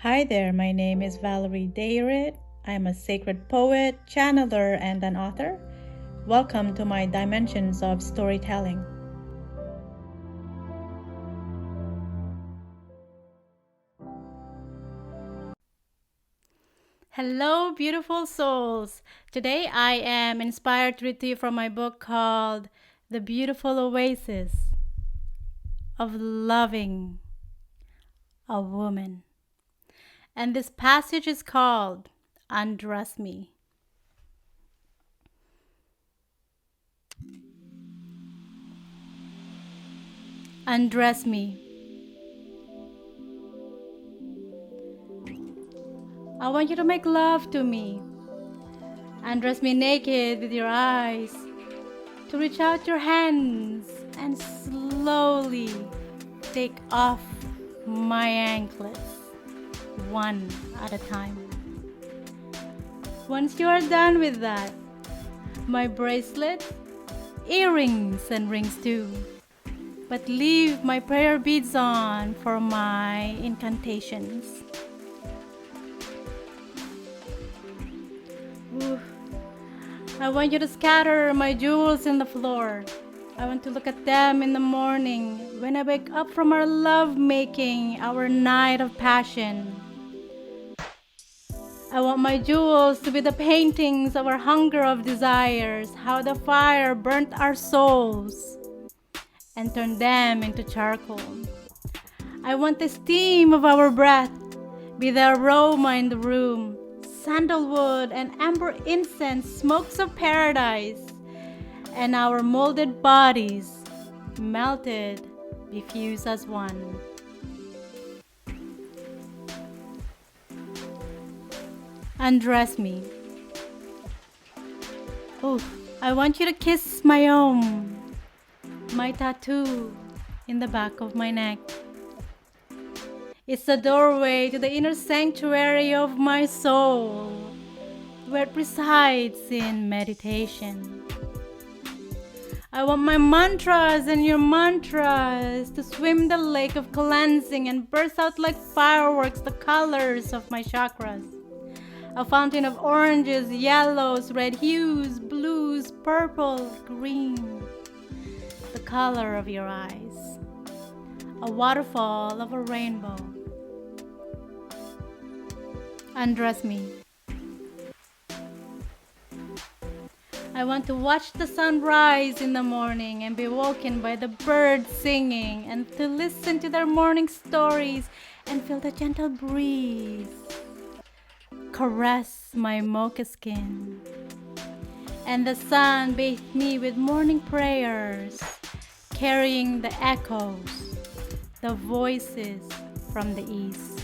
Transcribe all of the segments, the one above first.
Hi there, my name is Valerie Dayrit. I'm a sacred poet, channeler, and an author. Welcome to my dimensions of storytelling. Hello, beautiful souls. Today I am inspired to read to you from my book called The Beautiful Oasis of Loving a Woman. And this passage is called Undress Me. Undress me. I want you to make love to me. Undress me naked with your eyes, to reach out your hands and slowly take off my anklets, one at a time. Once you are done with that, my bracelet, earrings and rings too, but leave my prayer beads on for my incantations. Ooh. I want you to scatter my jewels in the floor. I want to look at them in the morning when I wake up from our love making, our night of passion. I want my jewels to be the paintings of our hunger of desires, how the fire burnt our souls and turned them into charcoal. I want the steam of our breath be the aroma in the room, sandalwood and amber incense, smokes of paradise, and our molded bodies melted, be fused as one. Undress me. Oh, I want you to kiss my my tattoo in the back of my neck. It's the doorway to the inner sanctuary of my soul, where it resides in meditation. I want my mantras and your mantras to swim the lake of cleansing and burst out like fireworks the colors of my chakras. A fountain of oranges, yellows, red hues, blues, purple, green. The color of your eyes. A waterfall of a rainbow. Undress me. I want to watch the sun rise in the morning and be woken by the birds singing and to listen to their morning stories and feel the gentle breeze caress my mocha skin. And the sun bathe me with morning prayers, carrying the echoes, the voices from the east.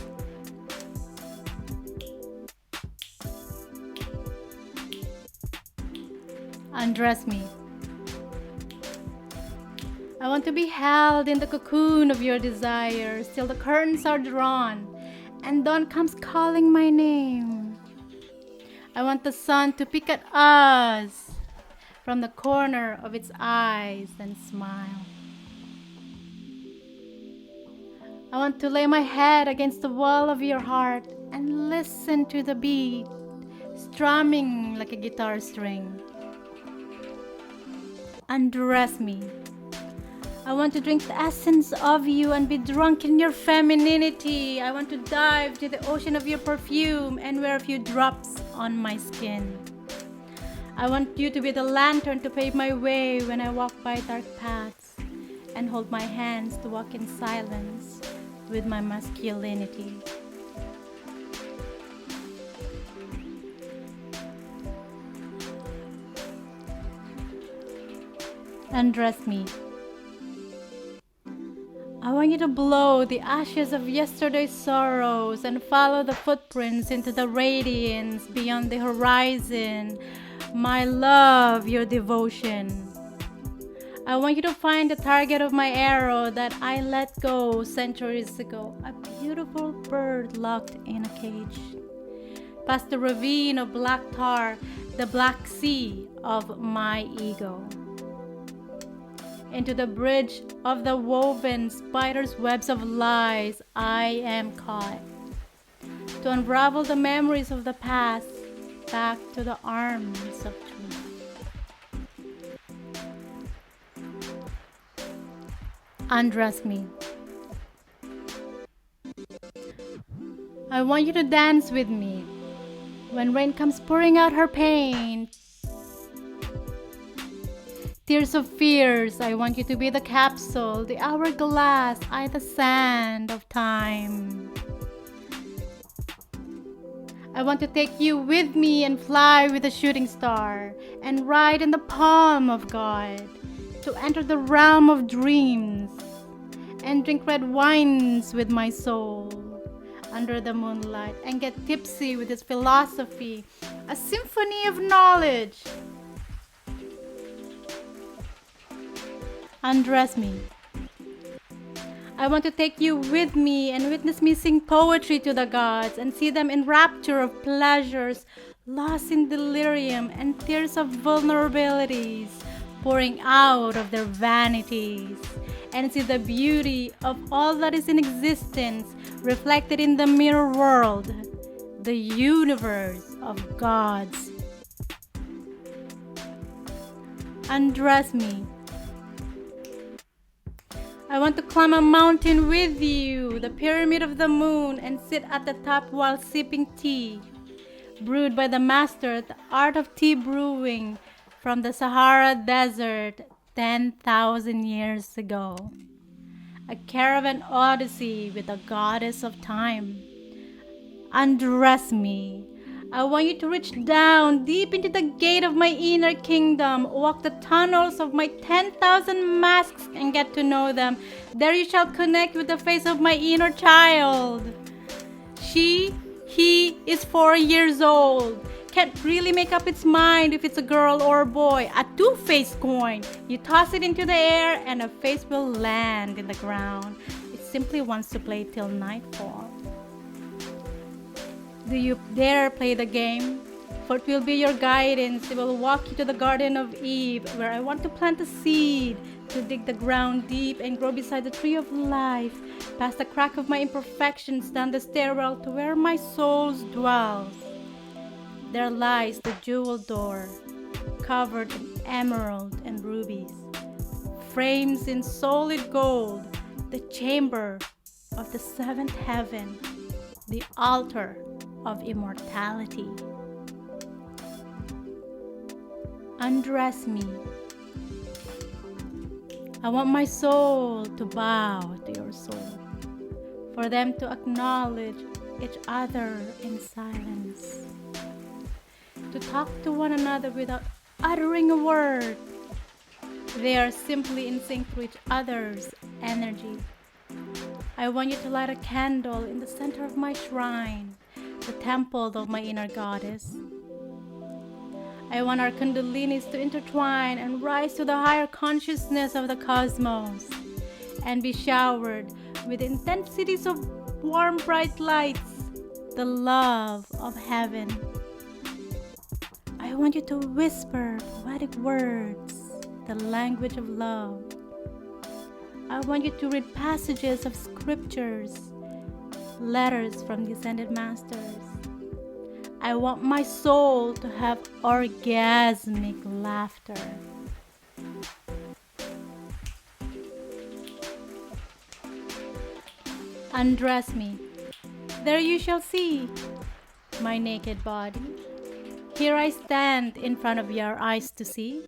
Undress me. I want to be held in the cocoon of your desires till the curtains are drawn and dawn comes calling my name. I want the sun to peek at us from the corner of its eyes and smile. I want to lay my head against the wall of your heart and listen to the beat strumming like a guitar string. Undress me. I want to drink the essence of you and be drunk in your femininity. I want to dive to the ocean of your perfume and wear a few drops on my skin. I want you to be the lantern to pave my way when I walk by dark paths and hold my hands to walk in silence with my masculinity. Undress me. I want you to blow the ashes of yesterday's sorrows and follow the footprints into the radiance beyond the horizon. My love, your devotion. I want you to find the target of my arrow that I let go centuries ago. A beautiful bird locked in a cage. Past the ravine of black tar, the black sea of my ego. Into the bridge of the woven spider's webs of lies I am caught. to unravel the memories of the past back to the arms of truth. Undress me. I want you to dance with me when rain comes pouring out her pain. Tears of fears, I want you to be the capsule, the hourglass, I the sand of time. I want to take you with me and fly with a shooting star and ride in the palm of God to enter the realm of dreams and drink red wines with my soul under the moonlight and get tipsy with his philosophy, a symphony of knowledge. Undress me. I want to take you with me and witness me sing poetry to the gods and see them in rapture of pleasures, lost in delirium and tears of vulnerabilities pouring out of their vanities, and see the beauty of all that is in existence reflected in the mirror world, the universe of gods. Undress me. I want to climb a mountain with you, the pyramid of the moon, and sit at the top while sipping tea, brewed by the master, the art of tea brewing from the Sahara Desert 10,000 years ago. A caravan odyssey with the goddess of time. Undress me. I want you to reach down deep into the gate of my inner kingdom, walk the tunnels of my 10,000 masks and get to know them. There you shall connect with the face of my inner child. He is 4 years old. Can't really make up its mind if it's a girl or a boy. A two-faced coin. You toss it into the air and a face will land in the ground. It simply wants to play till nightfall. Do you dare play the game? For it will be your guidance. It will walk you to the Garden of Eve, where I want to plant a seed, to dig the ground deep and grow beside the tree of life, past the crack of my imperfections, down the stairwell to where my soul dwells. There lies the jewel door, covered in emerald and rubies, frames in solid gold, the chamber of the seventh heaven, the altar of immortality. Undress me. I want my soul to bow to your soul, for them to acknowledge each other in silence, to talk to one another without uttering a word. They are simply in sync with each other's energy. I want you to light a candle in the center of my shrine, the temple of my inner goddess. I want our kundalinis to intertwine and rise to the higher consciousness of the cosmos and be showered with intensities of warm, bright lights, the love of heaven. I want you to whisper poetic words, the language of love. I want you to read passages of scriptures, letters from the ascended masters. I want my soul to have orgasmic laughter. Undress me. There you shall see my naked body. Here I stand in front of your eyes to see.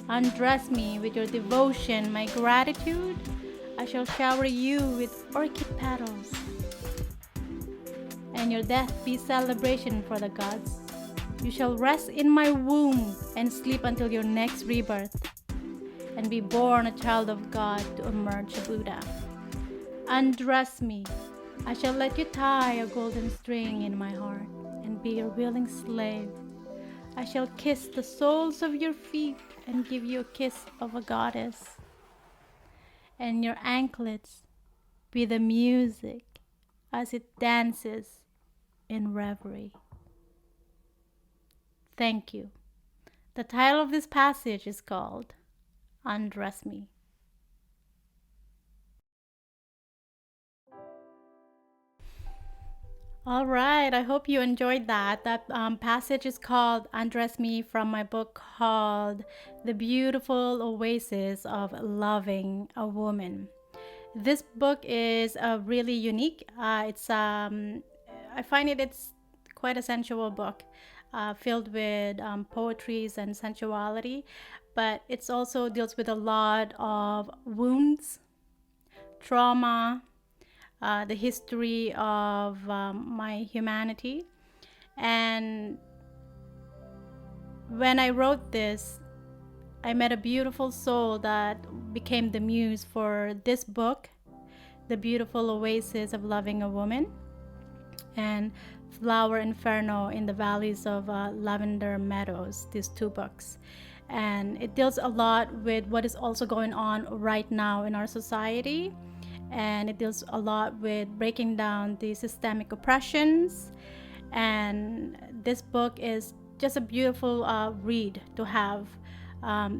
Undress me with your devotion, my gratitude. I shall shower you with orchid petals. And your death be celebration for the gods. You shall rest in my womb and sleep until your next rebirth, and be born a child of God to emerge a Buddha. Undress me. I shall let you tie a golden string in my heart and be your willing slave. I shall kiss the soles of your feet and give you a kiss of a goddess. And your anklets be the music as it dances in reverie. Thank you. The title of this passage is called Undress Me. All right, I hope you enjoyed that. That passage is called Undress Me from my book called The Beautiful Oasis of Loving a Woman. This book is really unique. I find it's quite a sensual book, filled with poetries and sensuality, but it's also deals with a lot of wounds, trauma, the history of my humanity. And when I wrote this, I met a beautiful soul that became the muse for this book, The Beautiful Oasis of Loving a Woman, and Flower Inferno in the Valleys of Lavender Meadows, these two books. And it deals a lot with what is also going on right now in our society. And it deals a lot with breaking down the systemic oppressions. And this book is just a beautiful read to have,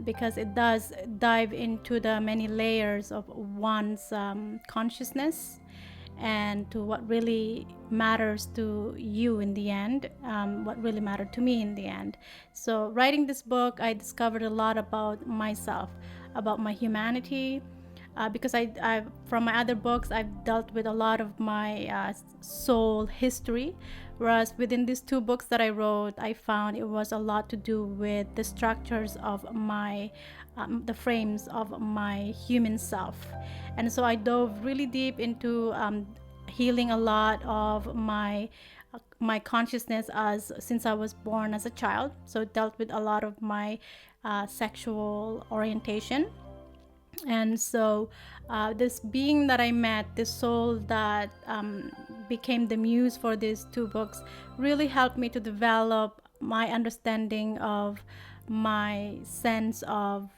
because it does dive into the many layers of one's consciousness and to what really matters to you in the end, what really mattered to me in the end. So writing this book, I discovered a lot about myself, about my humanity, because I from my other books I've dealt with a lot of my soul history, whereas within these two books that I wrote, I found it was a lot to do with the structures of my the frames of my human self. And so I dove really deep into healing a lot of my consciousness as since I was born as a child. So it dealt with a lot of my sexual orientation. And so this being that I met, this soul that became the muse for these two books, really helped me to develop my understanding of my sense of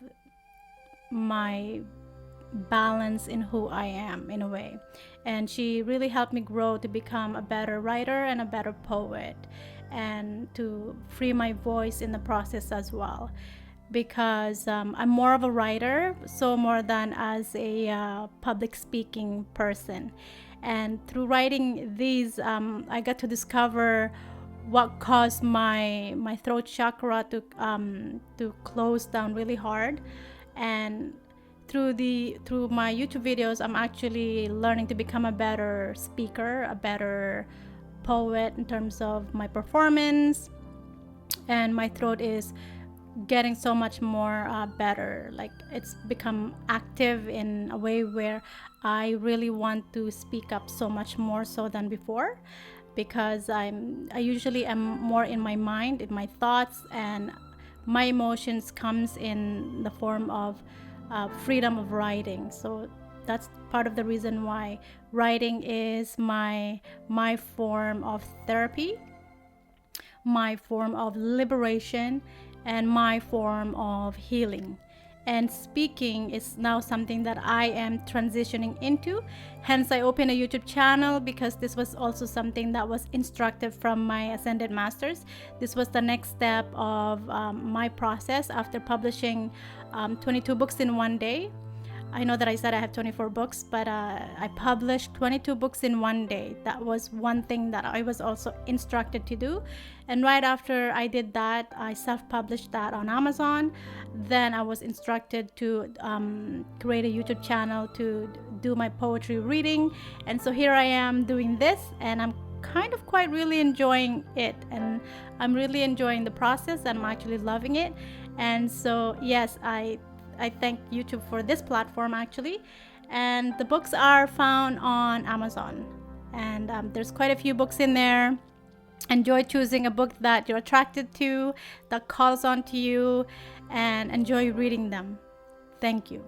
my balance in who I am, in a way. And she really helped me grow to become a better writer and a better poet, and to free my voice in the process as well, because I'm more of a writer, so more than as a public speaking person. And through writing these, I got to discover what caused my throat chakra to close down really hard. And through my YouTube videos, I'm actually learning to become a better speaker, a better poet in terms of my performance, and my throat is getting so much more better. Like, it's become active in a way where I really want to speak up so much more so than before, because I usually am more in my mind, in my thoughts, and my emotions comes in the form of freedom of writing. So that's part of the reason why writing is my form of therapy, my form of liberation, and my form of healing. And speaking is now something that I am transitioning into. Hence, I opened a YouTube channel, because this was also something that was instructed from my Ascended Masters. This was the next step of my process after publishing 22 books in one day. I know that I said I have 24 books, but I published 22 books in one day. That was one thing that I was also instructed to do. And right after I did that, I self-published that on Amazon. Then I was instructed to create a YouTube channel to do my poetry reading. And so here I am doing this, and I'm kind of quite really enjoying it. And I'm really enjoying the process, and I'm actually loving it. And so, yes, I thank YouTube for this platform, actually. And the books are found on Amazon. And there's quite a few books in there. Enjoy choosing a book that you're attracted to, that calls on to you, and enjoy reading them. Thank you.